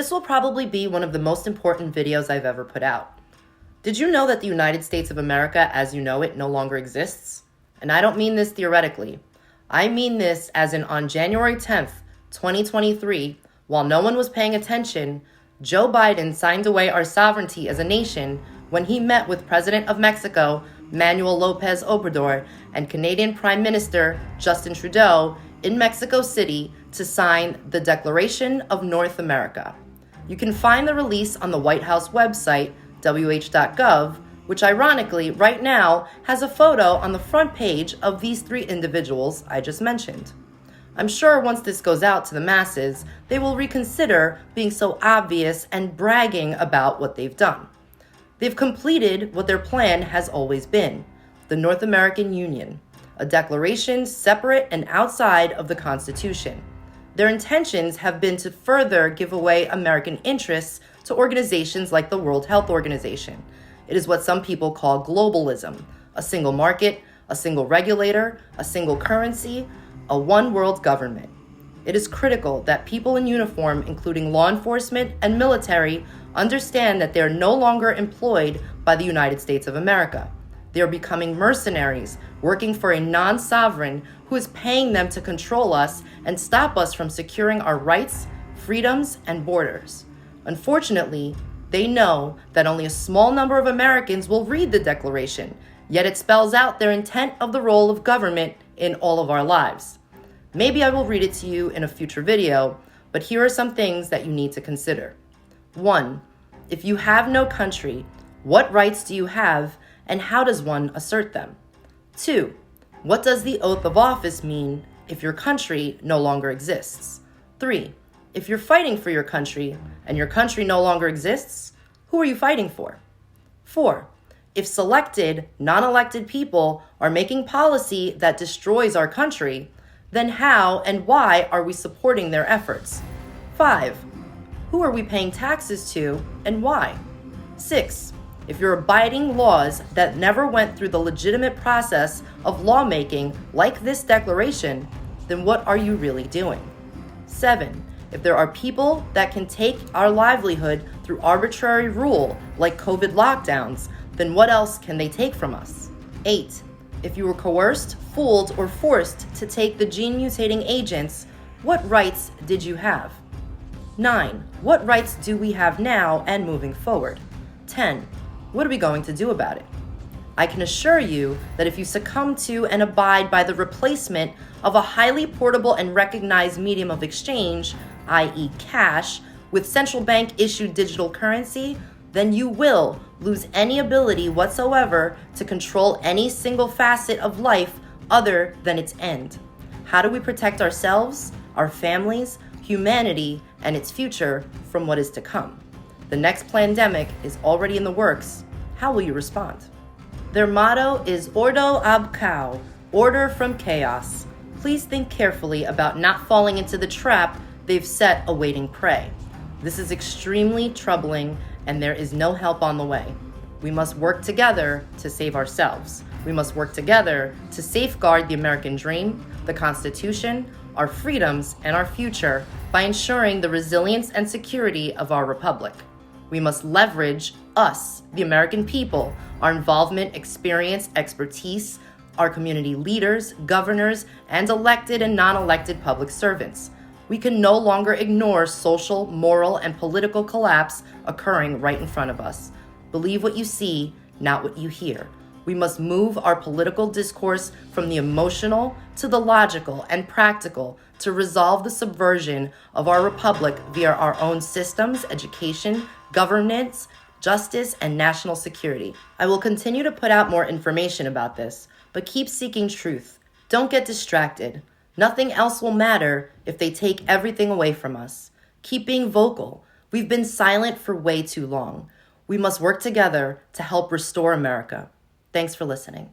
this will probably be one of the most important videos I've ever put out. Did you know that the United States of America as you know it no longer exists? And I don't mean this theoretically. I mean this as in on January 10th, 2023, while no one was paying attention, Joe Biden signed away our sovereignty as a nation when he met with President of Mexico, Manuel Lopez Obrador, and Canadian Prime Minister Justin Trudeau in Mexico City to sign the Declaration of North America. You can find the release on the White House website, wh.gov, which ironically right now has a photo on the front page of these three individuals I just mentioned. I'm sure once this goes out to the masses, they will reconsider being so obvious and bragging about what they've done. They've completed what their plan has always been, the North American Union, a declaration separate and outside of the Constitution. Their intentions have been to further give away American interests to organizations like the World Health Organization. It is what some people call globalism, a single market, a single regulator, a single currency, a one world government. It is critical that people in uniform, including law enforcement and military, understand that they are no longer employed by the United States of America. They are becoming mercenaries, working for a non-sovereign who is paying them to control us and stop us from securing our rights, freedoms, and borders. Unfortunately, they know that only a small number of Americans will read the Declaration, yet it spells out their intent of the role of government in all of our lives. Maybe I will read it to you in a future video, but here are some things that you need to consider. 1. If you have no country, what rights do you have, and how does one assert them? 2. What does the oath of office mean if your country no longer exists? 3. If you're fighting for your country and your country no longer exists, who are you fighting for? 4. If selected, non-elected people are making policy that destroys our country, then how and why are we supporting their efforts? 5. Who are we paying taxes to and why? 6. If you're abiding laws that never went through the legitimate process of lawmaking like this declaration, then what are you really doing? 7. If there are people that can take our livelihood through arbitrary rule like COVID lockdowns, then what else can they take from us? 8. If you were coerced, fooled, or forced to take the gene-mutating agents, what rights did you have? 9. What rights do we have now and moving forward? 10. What are we going to do about it? I can assure you that if you succumb to and abide by the replacement of a highly portable and recognized medium of exchange, i.e. cash, with central bank issued digital currency, then you will lose any ability whatsoever to control any single facet of life other than its end. How do we protect ourselves, our families, humanity, and its future from what is to come? The next plandemic is already in the works. How will you respond? Their motto is Ordo ab Chao, order from chaos. Please think carefully about not falling into the trap they've set awaiting prey. This is extremely troubling and there is no help on the way. We must work together to save ourselves. We must work together to safeguard the American dream, the Constitution, our freedoms, and our future by ensuring the resilience and security of our republic. We must leverage us, the American people, our involvement, experience, expertise, our community leaders, governors, and elected and non-elected public servants. We can no longer ignore social, moral, and political collapse occurring right in front of us. Believe what you see, not what you hear. We must move our political discourse from the emotional to the logical and practical to resolve the subversion of our republic via our own systems, education, governance, justice, and national security. I will continue to put out more information about this, but keep seeking truth. Don't get distracted. Nothing else will matter if they take everything away from us. Keep being vocal. We've been silent for way too long. We must work together to help restore America. Thanks for listening.